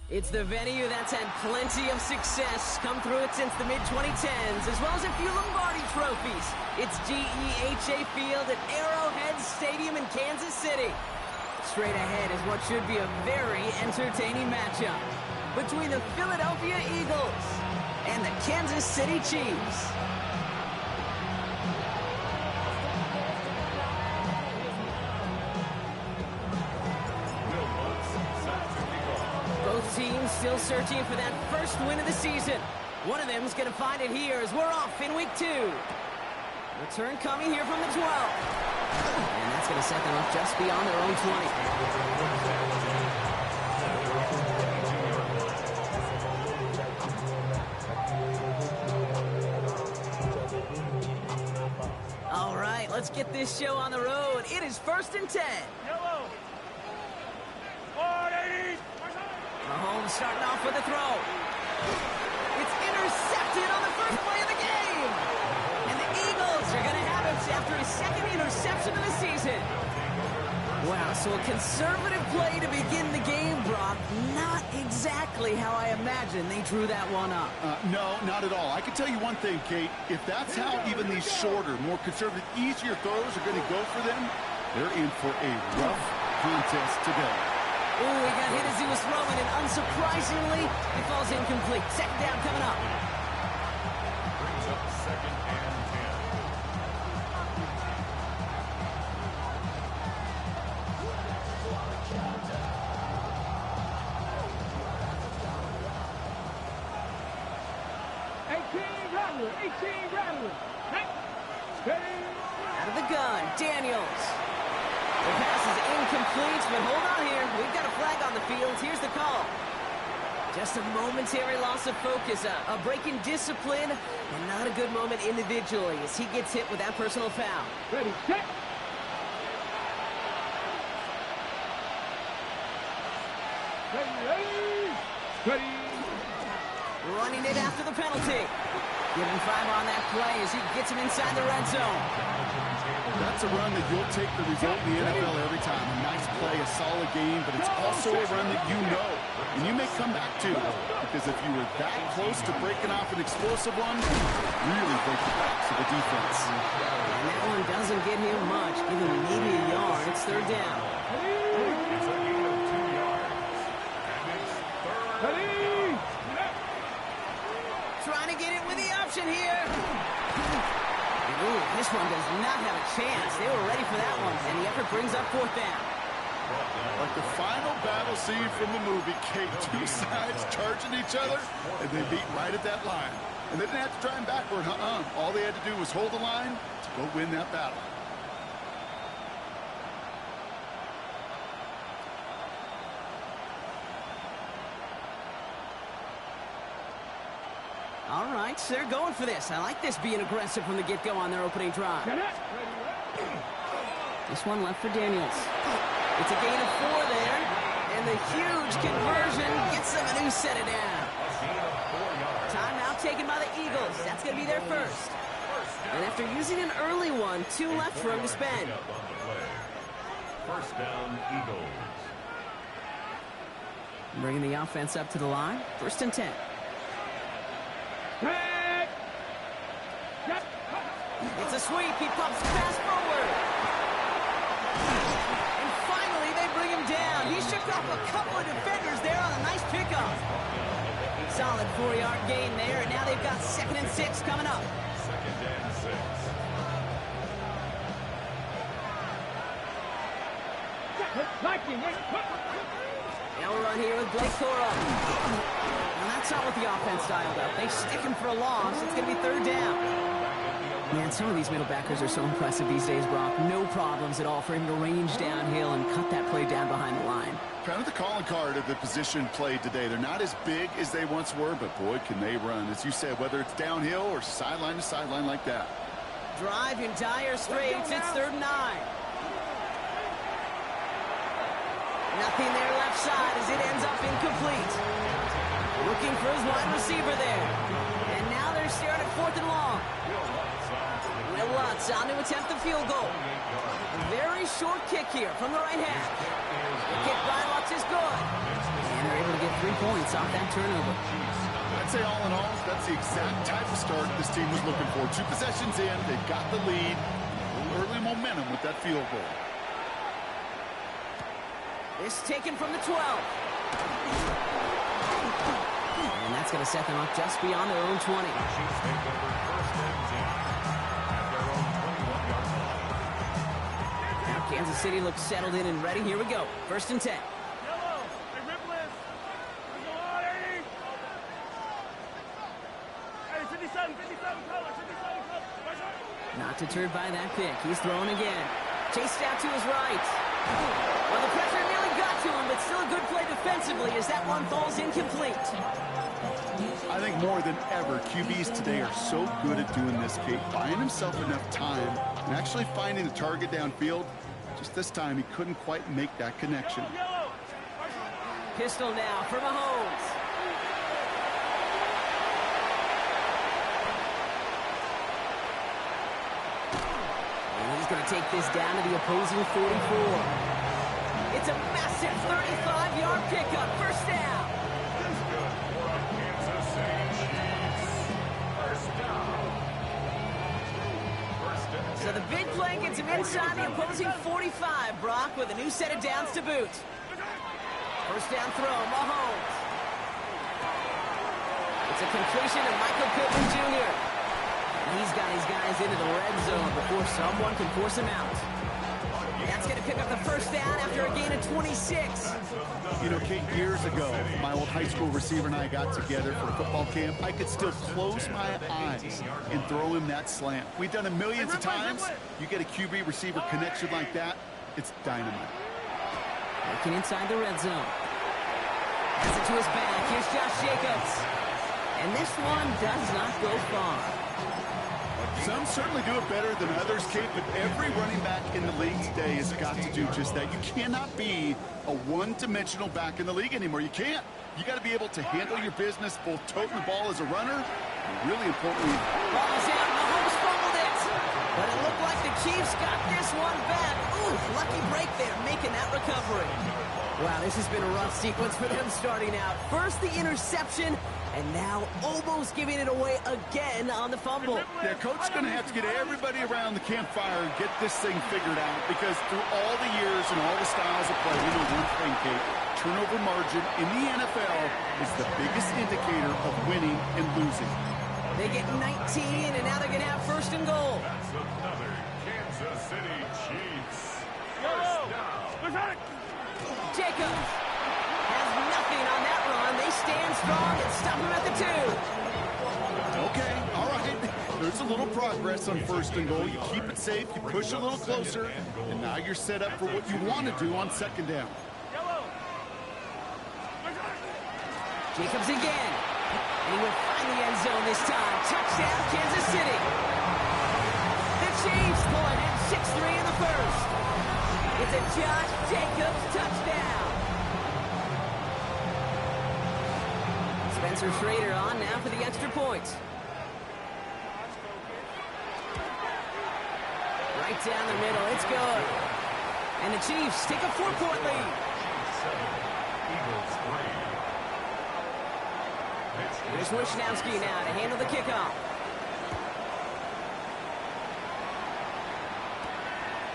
It's the venue that's had plenty of success, come through it since the mid-2010s, as well as a few Lombardi trophies. It's GEHA Field at Arrowhead Stadium in Kansas City. Straight ahead is what should be a very entertaining matchup between the Philadelphia Eagles and the Kansas City Chiefs. Both teams still searching for that first win of the season. One of them is going to find it here as we're off in week 2. Return coming here from the 12. And that's going to set them up just beyond their own 20. All right, let's get this show on the road. It is 1st and 10. Yellow. 480. Mahomes starting off with a throw. It's intercepted on the first play of the game. And the Eagles are going to have it after his second interception of the season. Wow, so a conservative play to begin the game, Brock. Not exactly how I imagined they drew that one up. No, not at all. I can tell you one thing, Kate. If that's how even these shorter, more conservative, easier throws are going to go for them, they're in for a rough contest today. Ooh, he got hit as he was throwing, and unsurprisingly, he falls incomplete. Second down coming up. Brings up 2nd and 10. 18 Rattler. Out of the gun, Daniels. The pass is incomplete, but hold on here. We've got a flag on the field. Here's the call. Just a momentary loss of focus, a break in discipline, and not a good moment individually as he gets hit with that personal foul. Ready, set. Ready. Running it after the penalty. Give him 5 on that play as he gets him inside the red zone. That's a run that you'll take the result in the NFL every time. A nice play, a solid game, but it's also a run that you know. And you may come back to, because if you were that close to breaking off an explosive one, really break the backs of the defense. And that one doesn't get him much, giving maybe a yard. It's 3rd down. It's a gain of 2 yards. And it's 3rd. Trying to get it with the option here. Ooh, this one does not have a chance. They were ready for that one, and the effort brings up 4th down. Like the final battle scene from the movie, Kate. 2 sides charging each other, and they beat right at that line. And they didn't have to drive backward, All they had to do was hold the line to go win that battle. All right, so they're going for this. I like this being aggressive from the get-go on their opening drive. This one left for Daniels. It's a gain of 4 there, and the huge conversion gets them a new set it down. Timeout taken by the Eagles. That's going to be their first. And after using an early one, 2 left for him to spend. 1st down, Eagles. Bringing the offense up to the line. 1st and 10. It's a sweep. He pumps fast forward. And finally, they bring him down. He shook off a couple of defenders there on a nice pickup. Solid 4-yard gain there, and now they've got 2nd and 6 coming up. 2nd and 6. They'll run here with Blake Corum. And that's not what the offense dialed up. They stick him for a loss. It's going to be 3rd down. Man, some of these middle backers are so impressive these days, Brock. No problems at all for him to range downhill and cut that play down behind the line. Kind of the calling card of the position played today. They're not as big as they once were, but boy, can they run. As you said, whether it's downhill or sideline to sideline like that. Drive in dire straits. It's 3rd and 9. Nothing there left side as it ends up incomplete. Looking for his wide receiver there. And now they're staring at 4th and long. Will Lutz on to attempt the field goal. A very short kick here from the right half. The kick by Lutz is good. And they're able to get 3 points off that turnover. I'd say all in all, that's the exact type of start this team was looking for. 2 possessions in, they've got the lead. Early momentum with that field goal. This taken from the 12. And that's going to set them up just beyond their own 20. Chiefs take over first and 10 at their own 21-yard line. Now Kansas City looks settled in and ready. Here we go. First and 10. Yellow. Hey, Ripless. There's a lot, 80. Hey, 57, color, 57, color. Not deterred by that pick. He's throwing again. Chased out to his right. Well, the pressure nearly got to him, but still a good play defensively as that one falls incomplete. I think more than ever, QBs today are so good at doing this, Kate, buying himself enough time and actually finding the target downfield. Just this time, he couldn't quite make that connection. Yellow. Pistol now for Mahomes. And he's going to take this down to the opposing 44. It's a massive 35-yard pickup. First down. Is good for a Kansas City Chiefs. First down. First and 10. So the big play gets him inside the opposing 45, Brock, with a new set of downs to boot. First down throw, Mahomes. It's a completion to Michael Pittman Jr. And he's got his guys into the red zone before someone can force him out. That's going to pick up the first down after a gain of 26. You know, Kate, years ago, my old high school receiver and I got together for football camp. I could still close my eyes and throw him that slant. We've done it millions of times. You get a QB receiver connection like that, it's dynamite. Looking inside the red zone. Has it to his back. Here's Josh Jacobs. And this one does not go far. Some certainly do it better than others, Kate, but every running back in the league today has got to do just that. You cannot be a one-dimensional back in the league anymore. You can't. You got to be able to handle your business, both toting the ball as a runner, and really importantly, Ball's out. Mahomes fumbled it. But it looked like the Chiefs got this one back. Ooh, lucky break there, making that recovery. Wow, this has been a rough sequence for them starting out. First the interception, and now almost giving it away again on the fumble. yeah, coach's going to have to get everybody around the campfire and get this thing figured out, because through all the years and all the styles of play, we know one thing, Kate, turnover margin in the NFL is the biggest indicator of winning and losing. They get 19, and now they're going to have first and goal. That's another Kansas City Chiefs. Yellow. First down. Look at it. Jacobs has nothing on that run. They stand strong and stop him at the 2. Okay, all right. There's a little progress on first and goal. You keep it safe, you push a little closer, and now you're set up for what you want to do on second down. Yellow. Look at it. Jacobs again. And he will find the end zone this time. Touchdown, Kansas City. The Chiefs pull ahead 6-3 in the first. It's a Josh Jacobs touchdown. Spencer Schrader on now for the extra point. Right down the middle. It's good. And the Chiefs take a 4-point lead. Chiefs 7, Eagles 3. Here's Wishnowski now to handle the kickoff.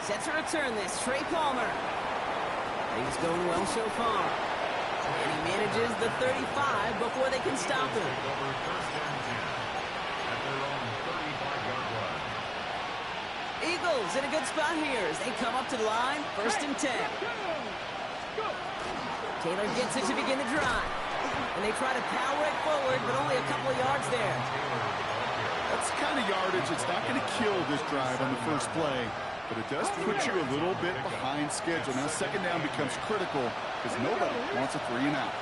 Set to return this, Trey Palmer. Things going well so far. And he manages the 35 before they can stop him. Over first and 10 at their own 35-yard line. Eagles in a good spot here as they come up to the line, first and 10. Taylor gets it to begin the drive. And they try to power it forward, but only a couple of yards there. That's the kind of yardage that's not going to kill this drive on the first play, but it does put you a little bit behind schedule. Now second down becomes critical because nobody wants a 3 and out.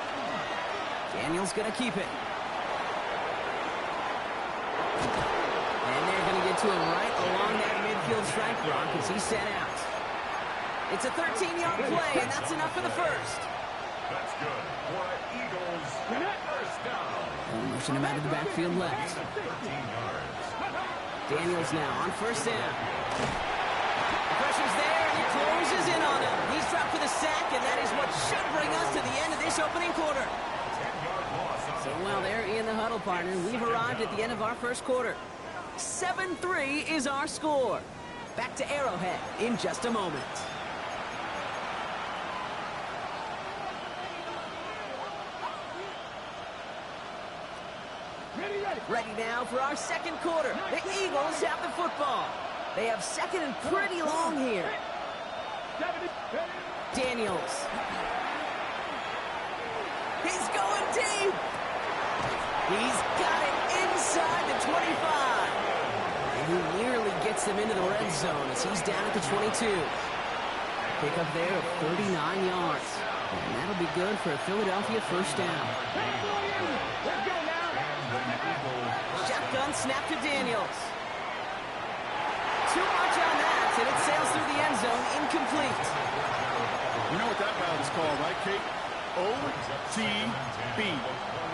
Daniel's going to keep it. And they're going to get to him right along that midfield strike block as he's set out. It's a 13-yard play, and that's enough for the first. That's good for an Eagles first down. Motion him out of the backfield left. 13 yards. Daniels now on first down. The pressure's there, and he closes in on him. He's dropped for the sack, and that is what should bring us to the end of this opening quarter. partner. We've arrived at the end of our first quarter. 7-3 is our score. Back to Arrowhead in just a moment. Ready now for our second quarter. The Eagles have the football. They have second and pretty long here. Daniels. He's going deep. He's got it inside the 25. And he nearly gets them into the red zone as he's down at the 22. Pick up there of 39 yards. And that'll be good for a Philadelphia first down. Shotgun snap to Daniels. Too much on that, and it sails through the end zone, incomplete. You know what that route is called, right, Kate? OTB,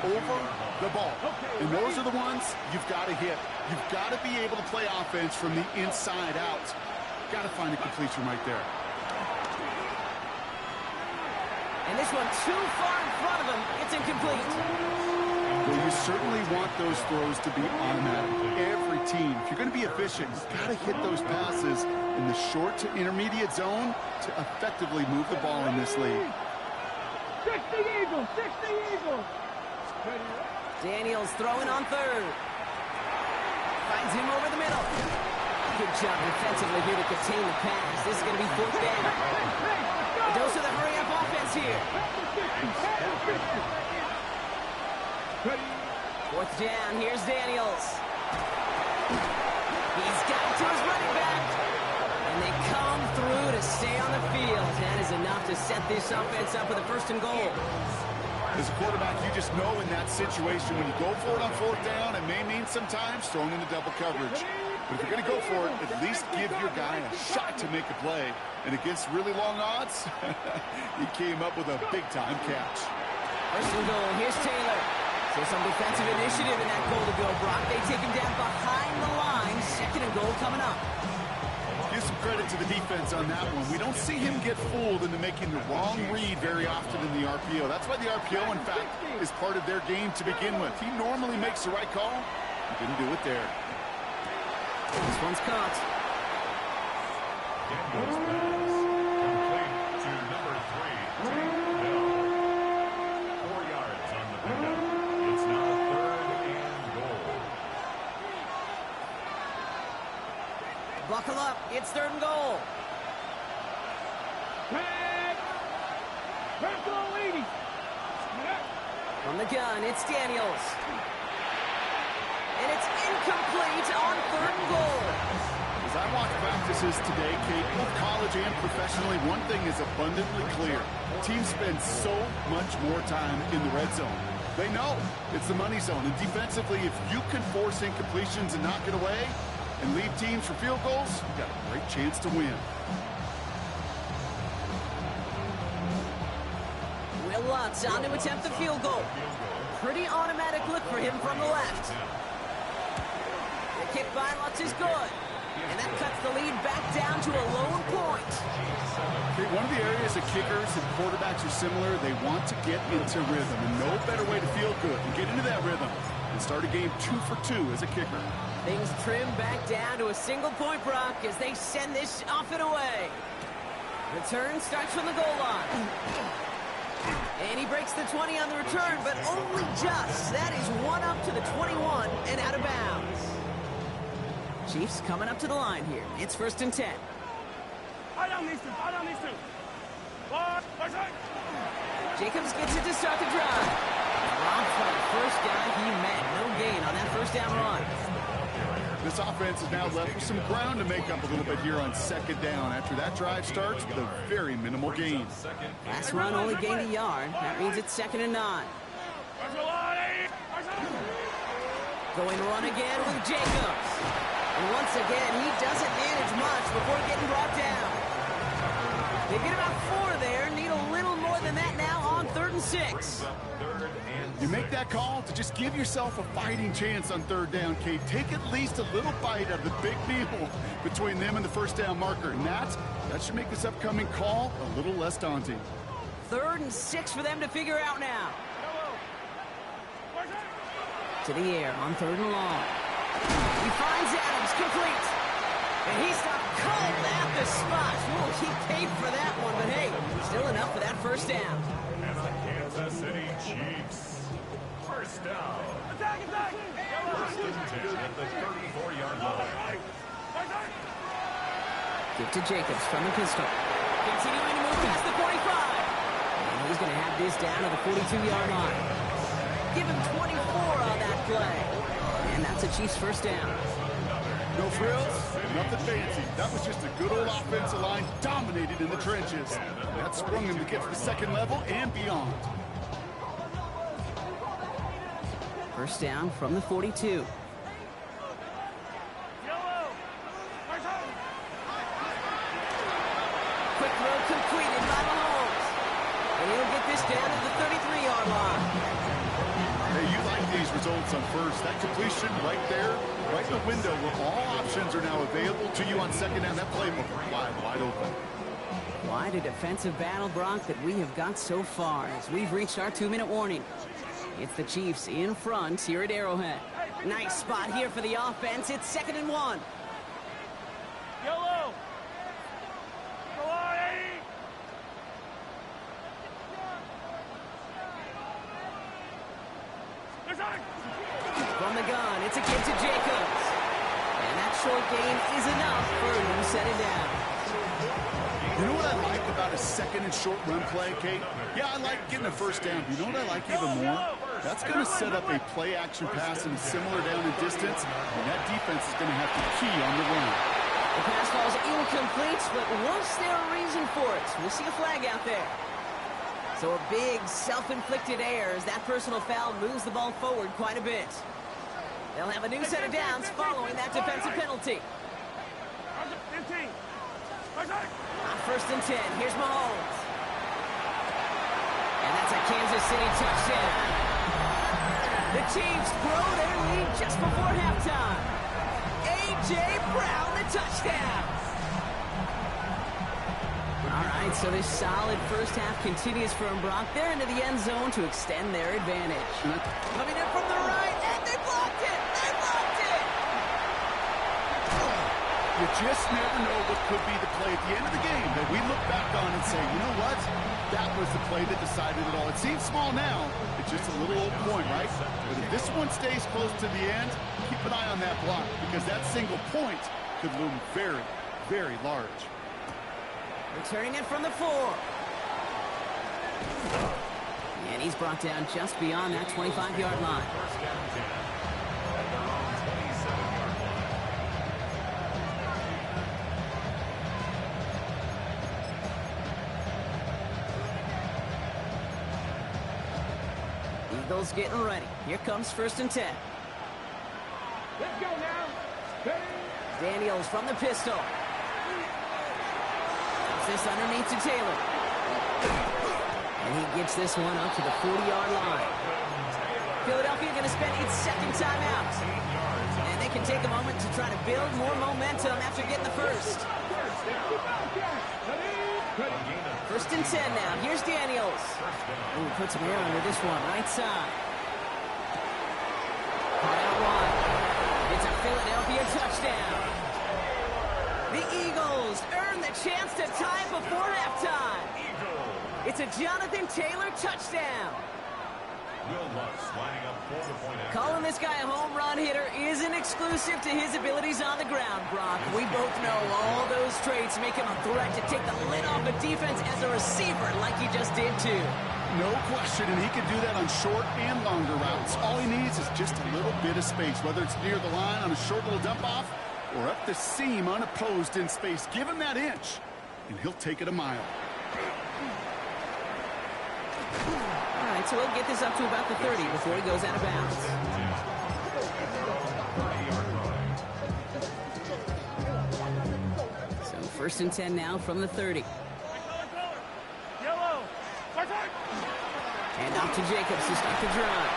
over the ball. And those are the ones you've got to hit. You've got to be able to play offense from the inside out. Got to find a completion right there. And this one too far in front of him. It's incomplete. Well, you certainly want those throws to be automatic. Every team, if you're going to be efficient, you've got to hit those passes in the short to intermediate zone to effectively move the ball in this league. 60 Eagles! 60 Eagles! Daniels throwing on third. Finds him over the middle. Good job defensively here to contain the pass. This is going to be fourth down. A dose of the hurry-up offense here. Fourth down, here's Daniels. He's got to his running back. And they come through to stay on the field. That is enough to set this offense up with a first and goal. As a quarterback, you just know in that situation when you go for it on fourth down, it may mean sometimes throwing into double coverage. But if you're going to go for it, at least give your guy a shot to make a play. And against really long odds, he came up with a big-time catch. First and goal, here's Taylor. So some defensive initiative in that goal to go, Brock. They take him down behind the line. Second and goal coming up. Give some credit to the defense on that one. We don't see him get fooled into making the wrong read very often in the RPO. That's why the RPO, in fact, is part of their game to begin with. He normally makes the right call. He didn't do it there. This one's caught. Daniels pass complete to number 3, Tank Dell. 4 yards on the pickup. It's now third and goal. Buckle up. It's third and goal. From the gun, it's Daniels. And it's incomplete on third and goal. As I watch practices today, Kate, both college and professionally, one thing is abundantly clear. Teams spend so much more time in the red zone. They know it's the money zone. And defensively, if you can force incompletions and knock it away and leave teams for field goals, you've got a great chance to win. Will Lutz on to attempt the field goal. Pretty automatic look for him from the left. The kick by Lutz is good. And that cuts the lead back down to a lone point. Okay, one of the areas that kickers and quarterbacks are similar, they want to get into rhythm. And no better way to feel good and get into that rhythm and start a game 2 for 2 as a kicker. Things trim back down to a single point, Brock, as they send this off and away. Return starts from the goal line. And he breaks the 20 on the return, but only just. That is one up to the 21 and out of bounds. Chiefs coming up to the line here. It's first and 10. Jacobs gets it to start the drive. Robbed by the first guy he met. No gain on that first down run. This offense is now left with some ground to make up a little bit here on second down. After that drive starts, with a very minimal gain. Last run only gained a yard. That means it's 2nd and 9. Going run again with Jacobs. And once again, he doesn't manage much before getting brought down. They get about 4 there. Need a little more than that now on 3rd and 6. You make that call to just give yourself a fighting chance on 3rd down, Kate. Take at least a little bite out of the big meal between them and the first down marker. And that should make this upcoming call a little less daunting. 3rd and 6 for them to figure out now. To the air on 3rd and long. He finds Adams, complete. And he stopped cold at the spot. Well, he paid for that one, but hey, still enough for that first down. And the Kansas City Chiefs. First down. Attack, attack! First and 10 at the 34-yard line. Give to Jacobs from the pistol. Continuing to move past the 45. And he's going to have this down at the 42-yard line. Give him 24 on that play. And that's a Chiefs first down. No frills, nothing fancy. That was just a good old offensive line dominated in the trenches. That sprung him to get to the second level and beyond. First down from the 42. Quick throw completed by Mahomes. And he'll get this down at the 33-yard line. Hey, you like these results on first. That completion right there, right in the window where all options are now available to you on second down. That playbook wide open. Quite a defensive battle, Brock, that we have got so far as we've reached our 2-minute warning. It's the Chiefs in front here at Arrowhead. Nice spot here for the offense. It's 2nd and 1. Yellow! Go on, Eddie! From the gun, it's a give to Jacobs. And that short gain is enough for him to set it down. You know what I like about a second and short run play, Kate? Yeah, I like getting a first down. You know what I like even more? That's going to set up a play-action pass in a similar down and distance, and that defense is going to have to key on the run. The pass ball is incomplete, but was there a reason for it? We'll see a flag out there. So a big self-inflicted error as that personal foul moves the ball forward quite a bit. They'll have a new set of downs following that defensive penalty. 15. On 1st and 10, here's Mahomes. And that's a Kansas City touchdown. The Chiefs grow their lead just before halftime. A.J. Brown, the touchdown. All right, so this solid first half continues from Brock. They're into the end zone to extend their advantage. Coming in from the right, and they blocked it! They blocked it! You just never know what could be the play at the end of the game that we look back on and say, you know what? That was the play that decided it all. It seems small now. It's just a little old point, right? But if this one stays close to the end, keep an eye on that block because that single point could loom very, very large. Returning it from the 4. And he's brought down just beyond that 25-yard line. First down 10 at their own 27-yard line. Eagles getting ready. Here comes 1st and 10. Let's go now. Daniels from the pistol. This underneath to Taylor. And he gets this one up to the 40-yard line. Philadelphia going to spend its second timeout. And they can take a moment to try to build more momentum after getting the first. 1st and 10 now. Here's Daniels. Ooh, puts some air under this one. Right side. Caught out wide. It's a Philadelphia touchdown. The Eagles earn the chance to tie before halftime. It's a Jonathan Taylor touchdown. Will Lutz lining up for the point after. Calling this guy a home run hitter isn't exclusive to his abilities on the ground, Brock. We both know all those traits make him a threat to take the lid off a defense as a receiver like he just did too. No question, and he can do that on short and longer routes. All he needs is just a little bit of space, whether it's near the line on a short little dump-off or up the seam unopposed in space. Give him that inch, and he'll take it a mile. All right, so we'll get this up to about the 30 before he goes out of bounds. So 1st and 10 now from the 30. Yellow. And off to Jacobs to start the drive.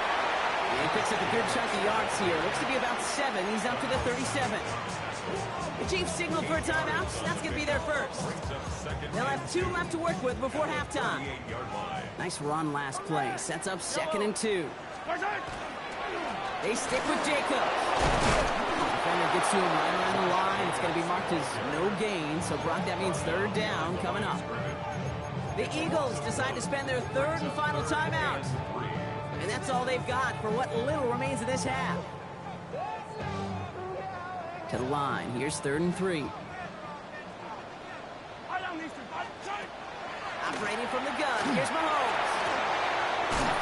And he picks up a good chunk of yards here. Looks to be about 7. He's up to the 37. The Chiefs signal for a timeout. That's going to be their first. They'll have 2 left to work with before halftime. Nice run last play. Sets up 2nd and 2. They stick with Jacobs. Defender gets to him right around the line. It's going to be marked as no gain. So, Brock, that means third down coming up. The Eagles decide to spend their third and final timeout. And that's all they've got for what little remains of this half. To the line. Here's 3rd and 3. Operating from the gun. Here's Mahomes.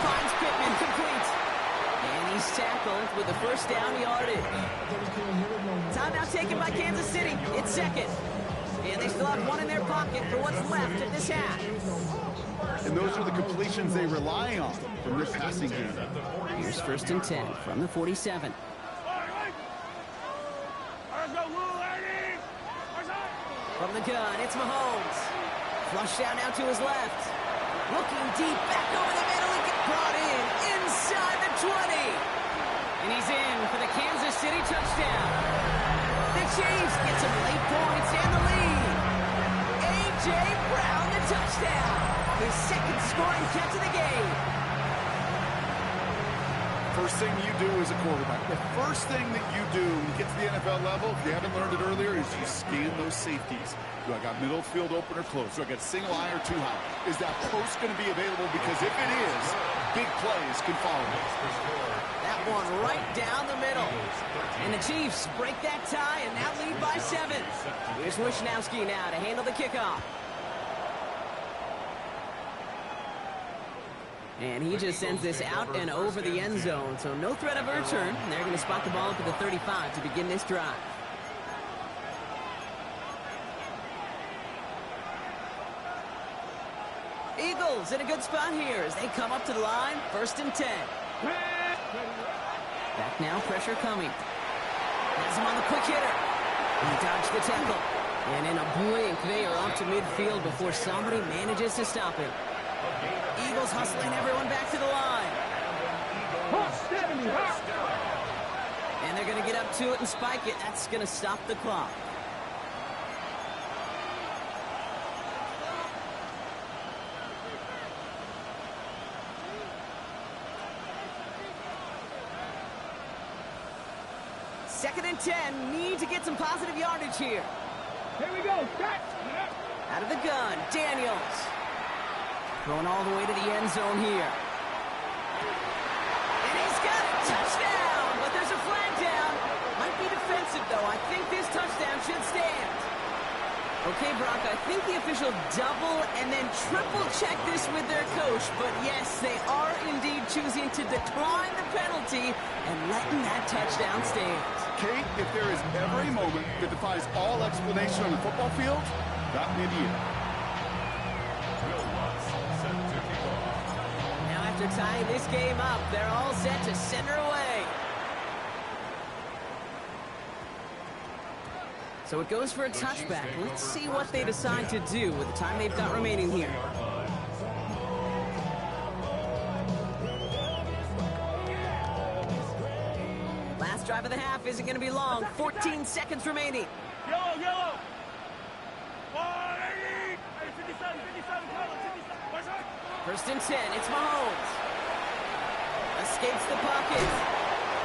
Finds Pittman, complete. And he's tackled with the first down yardage. Timeout taken by Kansas City. It's second. And they still have one in their pocket for what's left of this half. And those are the completions they rely on from their passing game. Here's 1st and 10 from the 47. From the gun, it's Mahomes. Flush down now to his left. Looking deep, back over the middle, and get brought in inside the 20. And he's in for the Kansas City touchdown. The Chiefs get some late points and the lead. A.J. Brown, the touchdown. His second scoring catch of the game. First thing you do as a quarterback, the first thing that you do when you get to the NFL level, if you haven't learned it earlier, is you scan those safeties. Do I got middle field open or close? Do I got single high or too high? Is that post going to be available? Because if it is, big plays can follow. That one right down the middle. And the Chiefs break that tie and now lead by 7. Here's Wishnowski now to handle the kickoff. And he just sends this out and over the end zone, so no threat of a return. They're going to spot the ball up at the 35 to begin this drive. Eagles in a good spot here as they come up to the line. 1st and 10. Back now, pressure coming. Has him on the quick hitter. He dodged the tackle. And in a blink, they are off to midfield before somebody manages to stop him. Eagles hustling everyone back to the line. And they're going to get up to it and spike it. That's going to stop the clock. Second and 10. Need to get some positive yardage here. Here we go. Catch. Out of the gun, Daniels. Going all the way to the end zone here. And he's got a touchdown, but there's a flag down. Might be defensive, though. I think this touchdown should stand. Okay, Brock, I think the official double and then triple check this with their coach, but yes, they are indeed choosing to decline the penalty and letting that touchdown stand. Kate, if there is ever a moment that defies all explanation on the football field, that may be it. Now after tying this game up, they're all set to send her away. So it goes for a touchback. Let's see what they decide to do with the time they've got remaining here. Last drive of the half isn't going to be long. 14 seconds remaining. Yellow. 180. 57. 1st and 10. It's Mahomes. Escapes the pocket.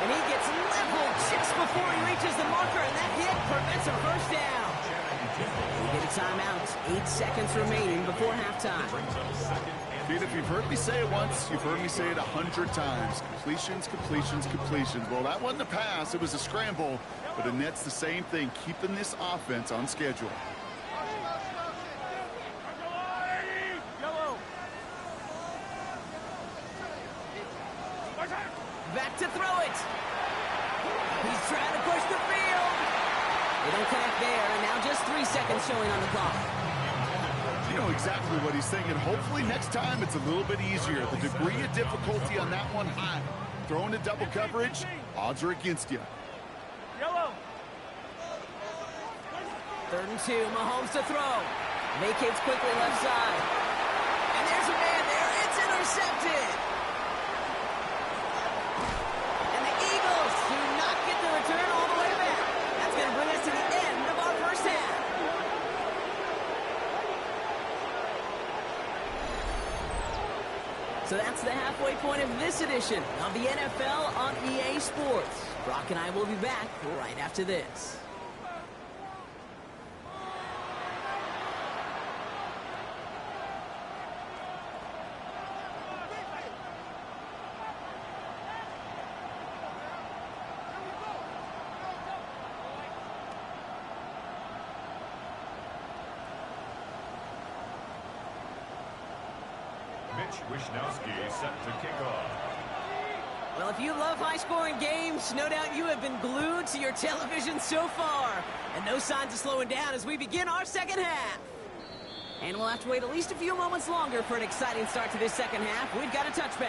And he gets leveled just before he reaches the marker, and that hit prevents a first down. We get a timeout. 8 seconds remaining before halftime. Pete, if you've heard me say it once, you've heard me say it 100 times. Completions. Well, that wasn't a pass. It was a scramble. But the net's the same thing, keeping this offense on schedule. Back to throw it. He's trying to push the field. They don't connect there, and now just 3 seconds showing on the clock. You know exactly what he's thinking. Hopefully next time it's a little bit easier. The degree of difficulty on that one high. Throwing to double coverage, odds are against you. Yellow. 3rd and 2, Mahomes to throw. Vacates quickly left side. And there's a man there. It's intercepted. And the Eagles do not get the return all the way back. That's going to bring us to the end of our first half. So that's the halfway point of this edition of the NFL on EA Sports. Brock and I will be back right after this. Mitch Wishnowsky set to kick off. Well, if you love high-scoring games, no doubt you have been glued to your television so far. And no signs of slowing down as we begin our second half. And we'll have to wait at least a few moments longer for an exciting start to this second half. We've got a touchback.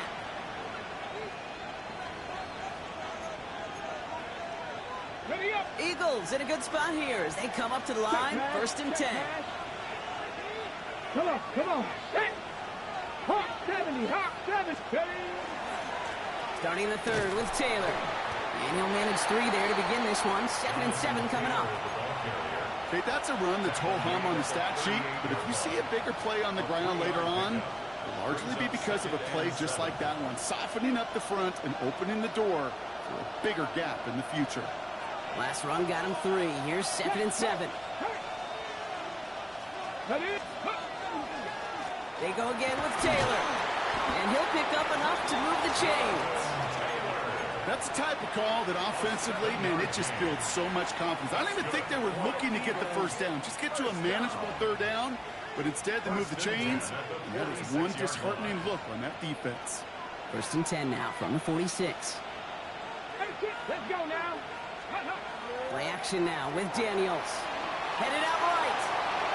Eagles in a good spot here as they come up to the line, 1st and 10. Come on, come on. Hawk 70, Hawk 70. Starting the third with Taylor. And he'll manage 3 there to begin this one. 2nd and 7 coming up. Okay, that's a run that's ho-hum on the stat sheet, but if you see a bigger play on the ground later on, it'll largely be because of a play just like that one, softening up the front and opening the door for a bigger gap in the future. Last run got him 3. Here's 2nd and 7. They go again with Taylor. And he'll pick up enough to move the chains. That's the type of call that offensively, man, it just builds so much confidence. I don't even think they were looking to get the first down. Just get to a manageable 3rd down. But instead, they move the chains. And that is one disheartening look on that defense. 1st and 10 now from the 46. Let's go now. Play action now with Daniels. Headed out right.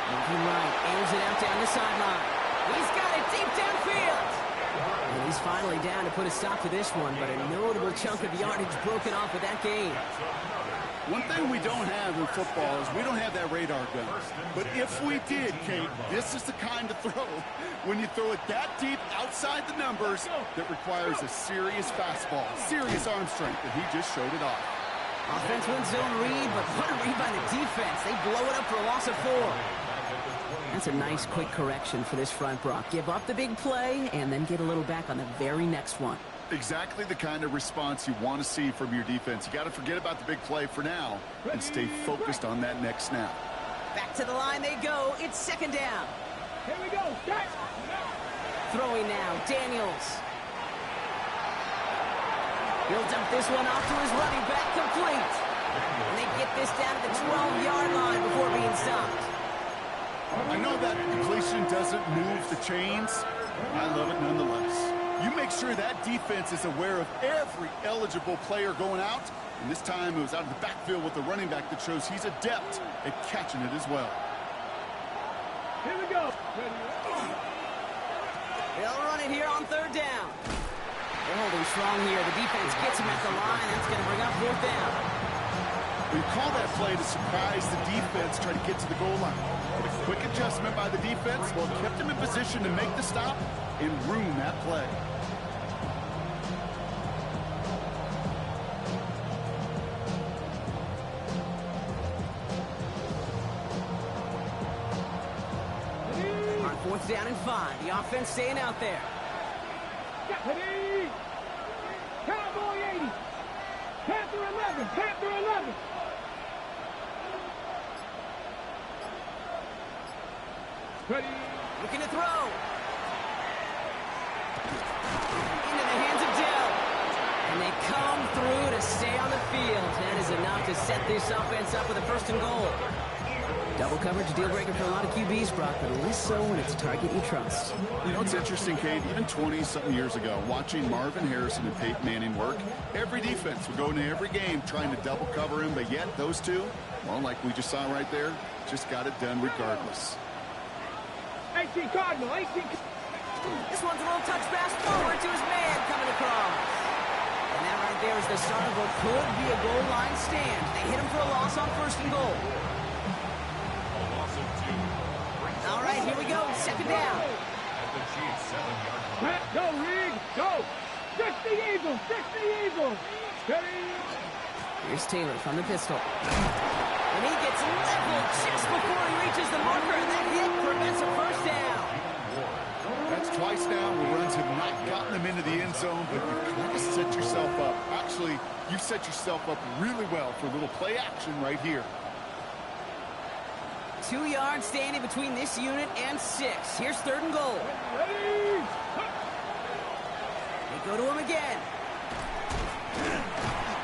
Moving right. Aims it out down the sideline. He's got it deep downfield. And he's finally down to put a stop to this one, but a notable chunk of yardage broken off with that game. One thing we don't have in football is we don't have that radar gun. But if we did, Kate, this is the kind of throw, when you throw it that deep outside the numbers, that requires a serious fastball, serious arm strength, and he just showed it off. Offense wins zone read, but what a read by the defense. They blow it up for a loss of 4. That's a nice quick correction for this front, Brock. Give up the big play and then get a little back on the very next one. Exactly the kind of response you want to see from your defense. You got to forget about the big play for now and stay focused on that next snap. Back to the line they go. It's 2nd down. Here we go. Start. Throwing now, Daniels. He'll dump this one off to his running back, complete. And they get this down to the 12-yard line before being stopped. I know that completion doesn't move the chains. I love it nonetheless. You make sure that defense is aware of every eligible player going out. And this time it was out of the backfield with the running back that shows he's adept at catching it as well. Here we go. They'll run it here on 3rd down. They're holding strong here. The defense gets him at the line. That's going to bring up 4th down. We call that play to surprise the defense, try to get to the goal line. But a quick adjustment by the defense, well, kept him in position to make the stop and ruin that play. On 4th down and 5, the offense staying out there. Cowboy 80. Panther 11. Panther 11. Ready. Looking to throw. Into the hands of Dell. And they come through to stay on the field. That is enough to set this offense up with a 1st and goal. Double coverage, deal breaker for a lot of QBs, Brock, but at least so when it's a target you trust. You know, it's interesting, Kate, even 20-something years ago, watching Marvin Harrison and Peyton Manning work, every defense would go into every game trying to double cover him, but yet those two, well, like we just saw right there, just got it done regardless. 18 Cardinal, 18. This one's a little touch pass forward to his man coming across. And that right there is the start of what could be a goal line stand. They hit him for a loss on 1st and goal. A loss of 2. All right, here we go. 2nd down. At the Chiefs 7-yard line. Go, Reed. Go. 60 Eagles. 60 Eagles. Ready. Here's Taylor from the pistol. And he gets leveled just before he reaches the marker. And that hit prevents a 1st down. That's twice now where runs have not gotten them into the end zone, but you kind of set yourself up. Actually, you set yourself up really well for a little play action right here. 2 yards standing between this unit and 6. Here's 3rd and goal. Ready? They go to him again.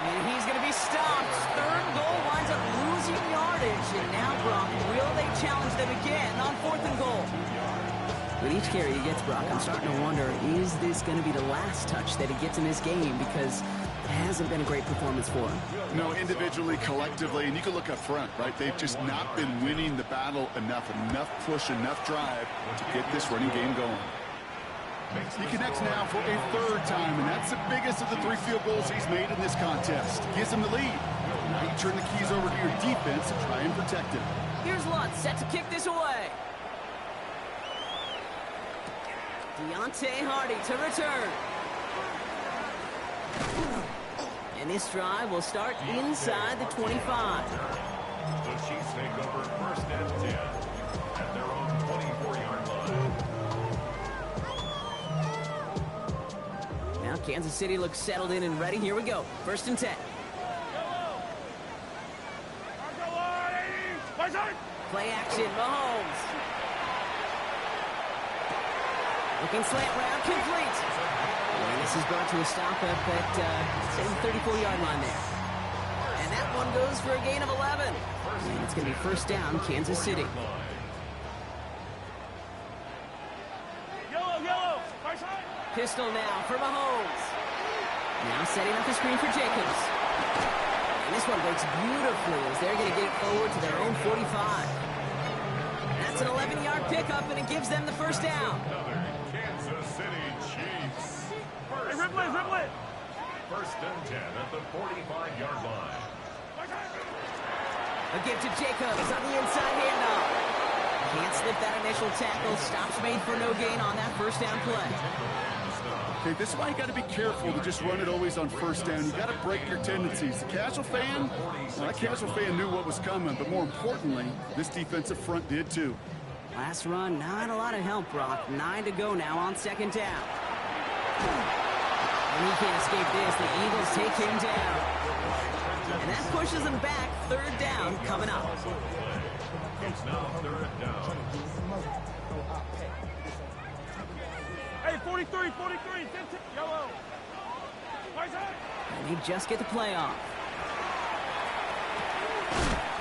And he's going to be stopped. 3rd and goal winds up losing yardage. And now, Brock, will they challenge them again on 4th and goal? With each carry he gets, Brock, I'm starting to wonder, is this going to be the last touch that he gets in this game? Because it hasn't been a great performance for him. No, individually, collectively, and you can look up front, right? They've just not been winning the battle enough push, enough drive to get this running game going. He connects now for a 3rd time, and that's the biggest of the 3 field goals he's made in this contest. Gives him the lead. Now you turn the keys over to your defense and try and protect it. Here's Lutz set to kick this away. Deontay Hardy to return. And this drive will start inside the 25. The Chiefs take over 1st and 10 at their own 24-yard line. Now Kansas City looks settled in and ready. Here we go. 1st and 10. Play action, Mahomes. Looking slant route, complete. And this is brought to a stop up at the 34-yard line there. And that one goes for a gain of 11. And it's going to be 1st down, Kansas City. Yellow. Pistol now for Mahomes. Now setting up the screen for Jacobs. And this one breaks beautifully as they're going to get it forward to their own 45. That's an 11-yard pickup, and it gives them the 1st down. Another Kansas City Chiefs. Hey, ripple it. 1st and 10 at the 45-yard line. A give to Jacobs on the inside handoff. Can't slip that initial tackle. Stops made for no gain on that 1st down play. Okay, this is why you got to be careful to just run it always on 1st down. You got to break your tendencies. The casual fan, that casual fan knew what was coming, but more importantly, this defensive front did too. Last run, not a lot of help, Brock. 9 to go now on 2nd down. And he can't escape this. The Eagles take him down. And that pushes them back. 3rd down coming up. It's now 3rd down. Hey, 43, 10, yellow. And they just get the play off.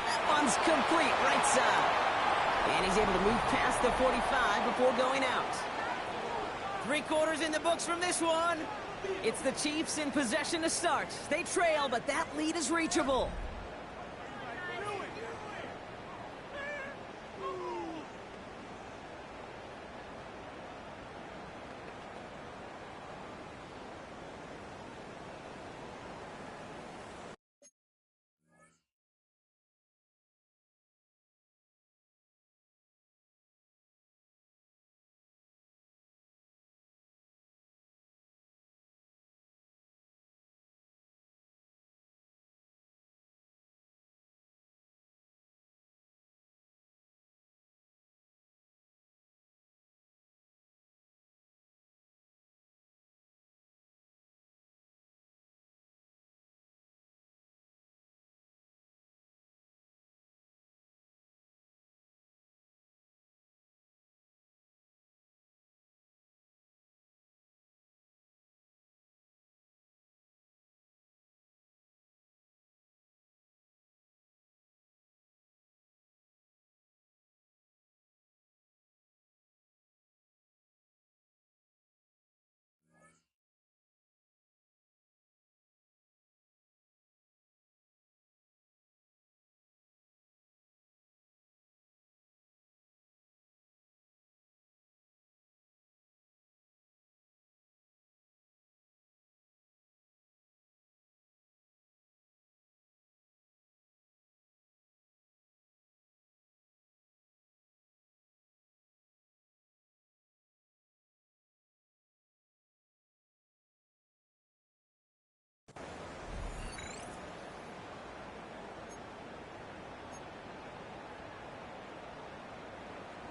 That one's complete, right side. And he's able to move past the 45 before going out. 3 quarters in the books from this one. It's the Chiefs in possession to start. They trail, but that lead is reachable.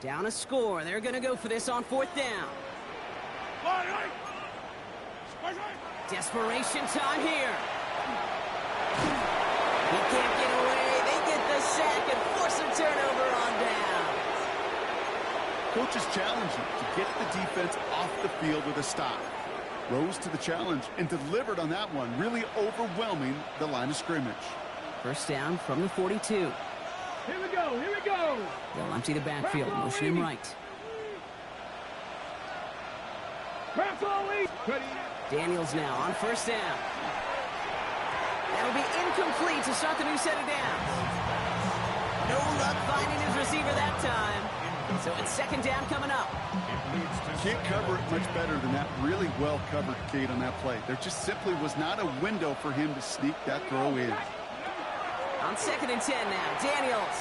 Down a score. They're going to go for this on 4th down. Desperation time here. He can't get away. They get the sack and force a turnover on down. Coaches challenge you to get the defense off the field with a stop. Rose to the challenge and delivered on that one, really overwhelming the line of scrimmage. First down from the 42. Here we go, here we go. They'll empty the backfield, motion him right. Daniels now on first down. That'll be incomplete to start the new set of downs. No luck finding his receiver that time. So it's second down coming up. Can't cover it much better than that. Really well covered, Kate, on that play. There just simply was not a window for him to sneak that throw in. On second and 10 now, Daniels.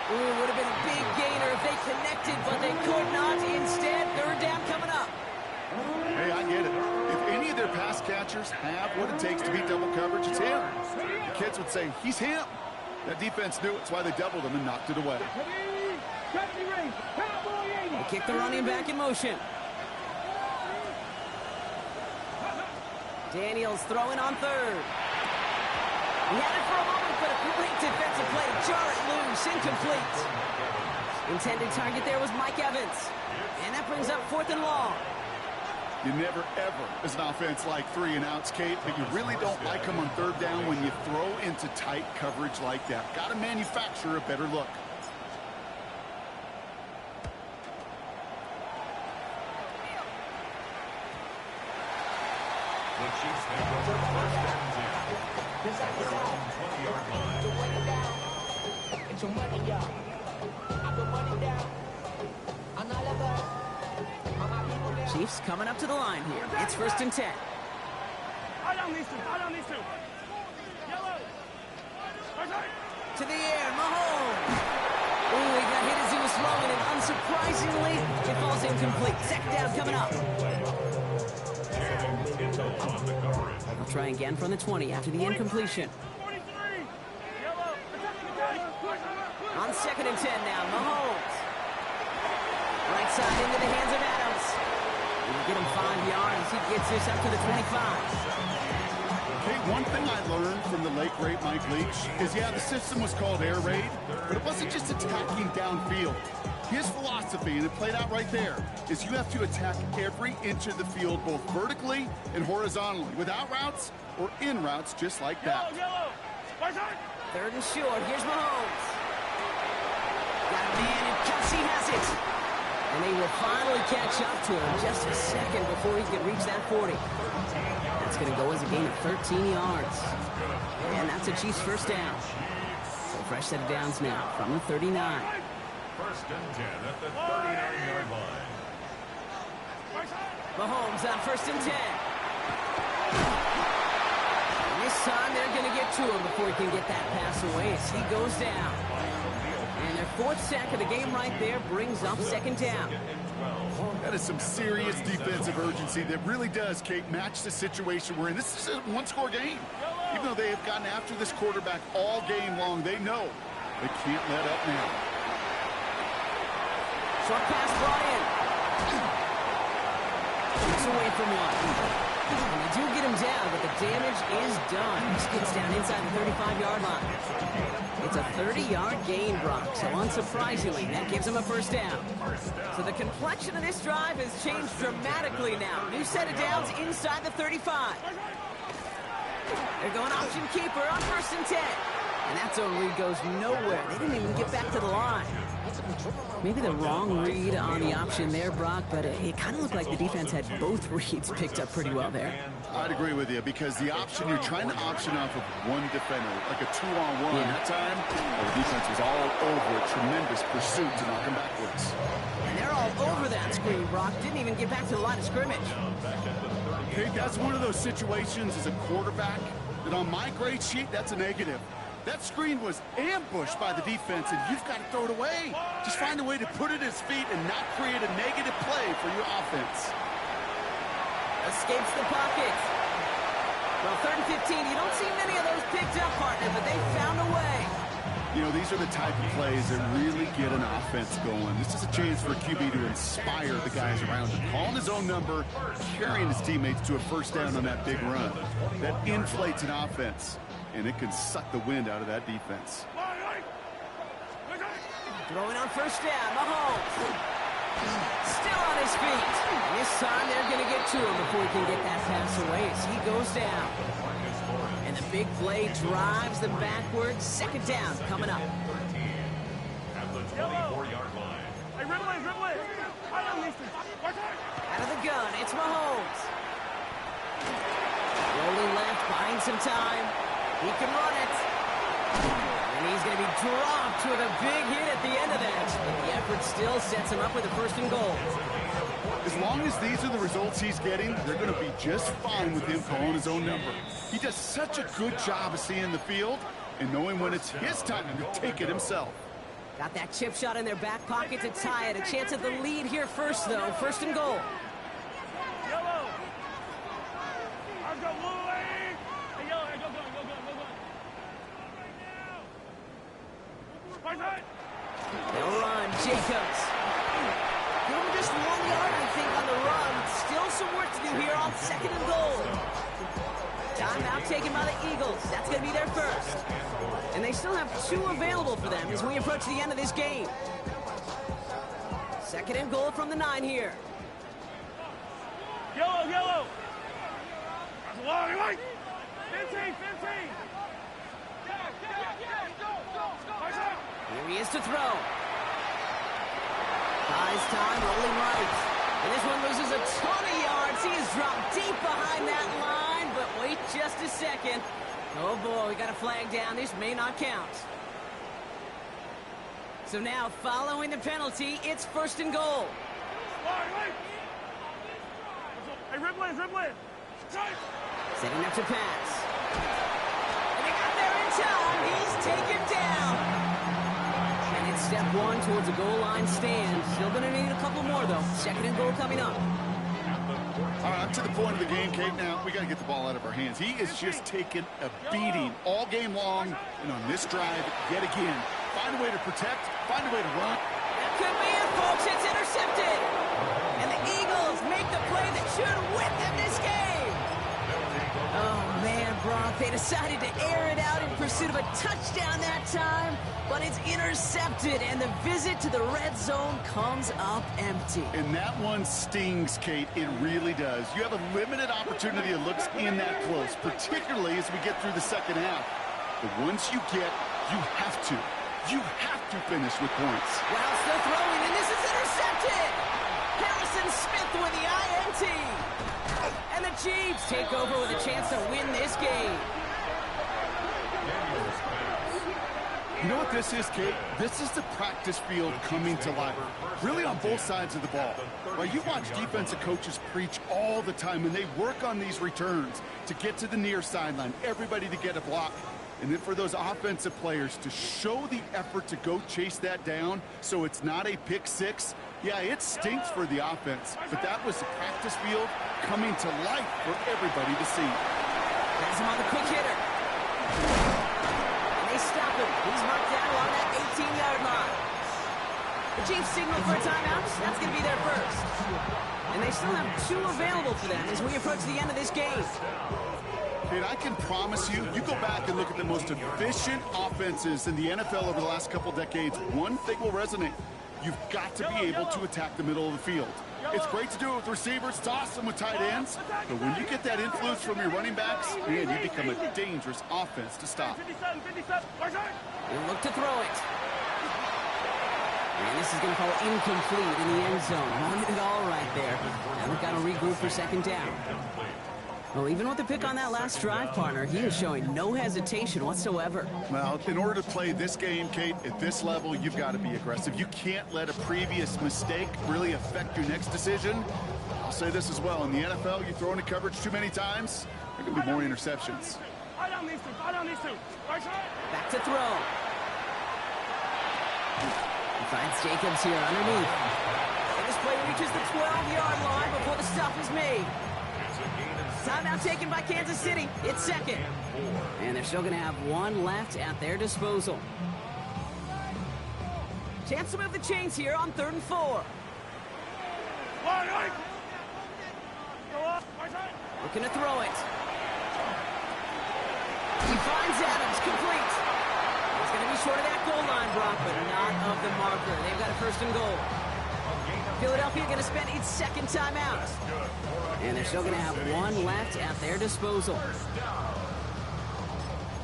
Ooh, would have been a big gainer if they connected, but they could not. Instead, third down coming up. Hey, I get it. If any of their pass catchers have what it takes to beat double coverage, it's him. The kids would say, he's him. That defense knew it. That's why they doubled him and knocked it away. They kick the running back in motion. Daniels throwing on third. He had it for a moment, but a great defensive play to jar it loose. Incomplete. Intended target there was Mike Evans. And that brings up fourth and long. You never, ever, as an offense, like 3 and outs, Kate, but you really don't like them on third down when you throw into tight coverage like that. Got to manufacture a better look. The Chiefs have over first and 10. At their own 20-yard line. It's your money, y'all. I put money down. Chiefs coming up to the line here. It's first and 10. I don't need to. Yellow. To the air, Mahomes. Ooh, he got hit as he was throwing, and unsurprisingly, it falls incomplete. Second down coming up. They'll try again from the 20 after the incompletion. On second and 10 now, Mahomes. Right side into the hands of Adams. He'll get him 5 yards. He gets this up to the 25. Okay, one thing I learned from the late, great Mike Leach is, yeah, the system was called air raid, but it wasn't just attacking downfield. His philosophy, and it played out right there, is you have to attack every inch of the field, both vertically and horizontally, without routes or in routes just like that. Third and short. Here's Mahomes. Got a man, and Kelsey has it. And they will finally catch up to him just a second before he can reach that 40. That's going to go as a gain of 13 yards. And that's a Chiefs first down. So fresh set of downs now from the 39. First and 10 at the 39-yard line. Mahomes on first and 10. And this time they're going to get to him before he can get that pass away as he goes down. And their fourth sack of the game right there brings up second down. That is some serious defensive urgency that really does, Kate, match the situation we're in. This is a one-score game. Even though they have gotten after this quarterback all game long, they know they can't let up now. Short pass, Brian. Takes away from one. And they do get him down, but the damage is done. He gets down inside the 35-yard line. It's a 30-yard gain, Brock, so unsurprisingly, that gives him a first down. So the complexion of this drive has changed dramatically now. New set of downs inside the 35. They're going option keeper on first and 10. And that zone read goes nowhere. They didn't even get back to the line. Maybe the wrong read on the option there, Brock, but it kind of looked like the defense had both reads picked up pretty well there. I'd agree with you, because the option, you're trying to option off of one defender, like a 2-on-1. Yeah. That time, the defense was all over it. Tremendous pursuit to knock him backwards. And they're all over that screen, Brock. Didn't even get back to the line of scrimmage. Okay, that's one of those situations as a quarterback that on my grade sheet, that's a negative. That screen was ambushed by the defense, and you've got to throw it away. Just find a way to put it at his feet and not create a negative play for your offense. Escapes the pocket. Well, third and 15, you don't see many of those picked up, partner, but they found a way. You know, these are the type of plays that really get an offense going. This is a chance for a QB to inspire the guys around him. Calling his own number, carrying his teammates to a first down on that big run. That inflates an offense, and it can suck the wind out of that defense. Throwing on first down, Mahomes. Still on his feet. And this time they're going to get to him before he can get that pass away as he goes down. And the big play drives them backwards. Second down coming up. At the 24-yard line. Hey, dribble it. Out of the gun, it's Mahomes. Rolling left, buying some time. He can run it. And he's going to be dropped with a big hit at the end of that. But the effort still sets him up with a first and goal. As long as these are the results he's getting, they're going to be just fine with him calling his own number. He does such a good job of seeing the field and knowing when it's his time to take it himself. Got that chip shot in their back pocket to tie it. A chance at the lead here first, though. First and goal. Yellow. I've got Wooly. Hey, Yellow, go. Right side. They'll run. Jacobs. Give him just 1 yard, I think, on the run. Still some work to do here on second and goal. Timeout taken by the Eagles. That's going to be their first. And they still have 2 available for them as we approach the end of this game. Second and goal from the 9 here. Yellow. That's long, right. 15. Here he is to throw. Buys time, rolling right. And this one loses a ton of yards. He is dropped deep behind that line, but wait just a second. Oh boy, we got a flag down. This may not count. So now, following the penalty, it's first and goal. Hey, dribble it. Setting up to pass. And they got there in time. He's taken down. And it's step 1 towards a goal line stand. Still going to need a couple more, though. Second and goal coming up. All right, up to the point of the game, Kate. Now, we got to get the ball out of our hands. He is just taking a beating all game long. And on this drive, yet again, find a way to protect, find a way to run. That could be it, folks. It's intercepted. And the Eagles make the play that should win them this game. Oh, man, Brock. They decided to air it out in pursuit of a touchdown that time, but it's intercepted, and the visit to the red zone comes up empty. And that one stings, Kate. It really does. You have a limited opportunity that looks in that close, particularly as we get through the second half. But once you get, you have to finish with points. Well, still throwing, and this is intercepted. Harrison Smith with the INT. And the Chiefs take over with a chance to win this game. You know what this is, Kate? This is the practice field coming to life, really on both sides of the ball. While you watch defensive coaches preach all the time, and they work on these returns to get to the near sideline, everybody to get a block. And then for those offensive players to show the effort to go chase that down so it's not a pick six, yeah, it stinks for the offense. But that was the practice field coming to life for everybody to see. Has him on the quick hitter. And they stop him. He's marked down along that 18-yard line. The Chiefs signal for a timeout. That's going to be their first. And they still have 2 available for them as we approach the end of this game. And I can promise you, you go back and look at the most efficient offenses in the NFL over the last couple decades, one thing will resonate. You've got to be able to attack the middle of the field. It's great to do it with receivers, toss them with tight ends, but when you get that influence from your running backs, man, you become a dangerous offense to stop. He'll look to throw it. And this is going to fall incomplete in the end zone. Wanted it all right there. Now we've got to regroup for second down. Well, even with the pick on that last drive, partner, he is showing no hesitation whatsoever. Well, in order to play this game, Kate, at this level, you've got to be aggressive. You can't let a previous mistake really affect your next decision. I'll say this as well. In the NFL, you throw into coverage too many times, there could be more interceptions. Back to throw. He finds Jacobs here underneath. And this play reaches the 12-yard line before the stop is made. Timeout taken by Kansas City. It's second. And they're still going to have 1 left at their disposal. Chance to move the chains here on 3rd and 4. Looking to throw it. He finds Adams, complete. He's going to be short of that goal line, Brock, but not of the marker. They've got a 1st and goal. Philadelphia going to spend its 2nd timeout. And they're still going to have 1 left at their disposal. First down.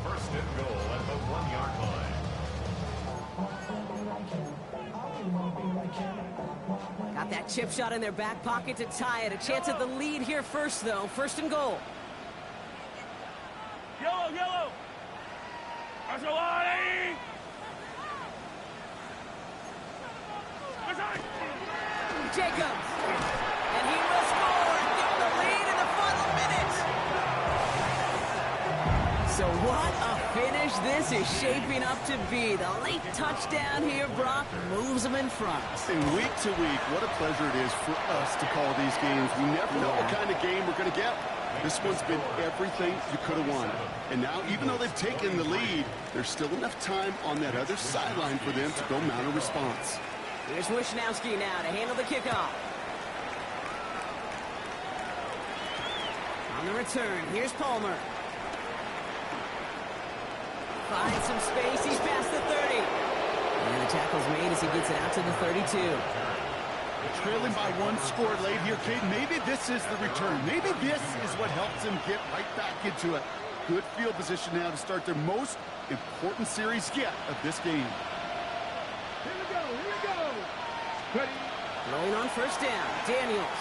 1st and goal at the 1-yard line. Got that chip shot in their back pocket to tie it. A chance at the lead here first, though. 1st and goal. Yellow! Maserati! Jacobs. And he will score and give them the lead in the final minute. So what a finish this is shaping up to be. The late touchdown here, Brock, moves them in front. And week to week, what a pleasure it is for us to call these games. We never know what kind of game we're going to get. This one's been everything you could have wanted. And now, even though they've taken the lead, there's still enough time on that other sideline for them to go mount a response. Here's Wishnowski now to handle the kickoff. On the return, here's Palmer. Finds some space, he's past the 30. And the tackle's made as he gets it out to the 32. Trailing by 1 score late here, Cade. Maybe this is the return. Maybe this is what helps them get right back into it. Good field position now to start their most important series yet of this game. Here we go! Ready? Throwing on 1st down, Daniels.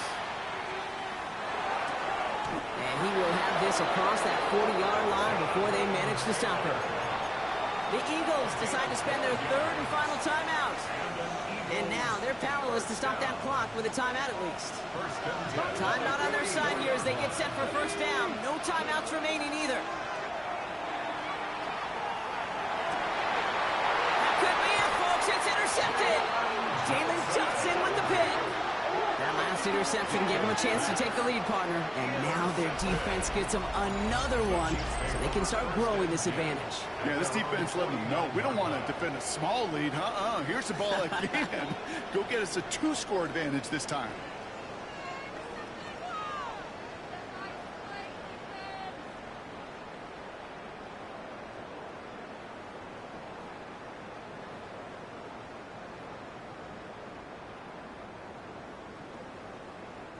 And he will have this across that 40-yard line before they manage to stop her. The Eagles decide to spend their 3rd and final timeout. And now they're powerless to stop that clock with a timeout at least. Timeout on their side here as they get set for 1st down. No timeouts remaining either. That could be it, folks. It's intercepted. Jalen Johnson with the pick. That last interception gave them a chance to take the lead, partner. And now their defense gets them another one so they can start growing this advantage. Yeah, this defense let them know we don't want to defend a small lead. Here's the ball again. Go get us a 2-score advantage this time.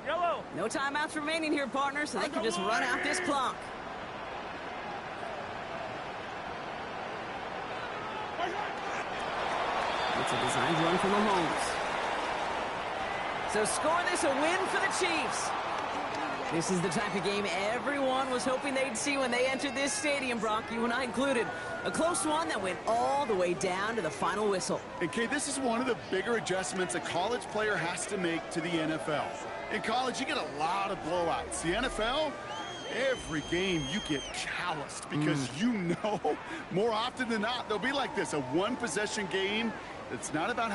Yellow! No timeouts remaining here, partner, so they can just run out this clock. It's a designed run from Mahomes. So score this a win for the Chiefs. This is the type of game everyone was hoping they'd see when they entered this stadium, Brock, you and I included. A close one that went all the way down to the final whistle. And, Kate, this is one of the bigger adjustments a college player has to make to the NFL. In college, you get a lot of blowouts. The NFL, every game you get calloused because you know more often than not they'll be like this, a 1-possession game. It's not about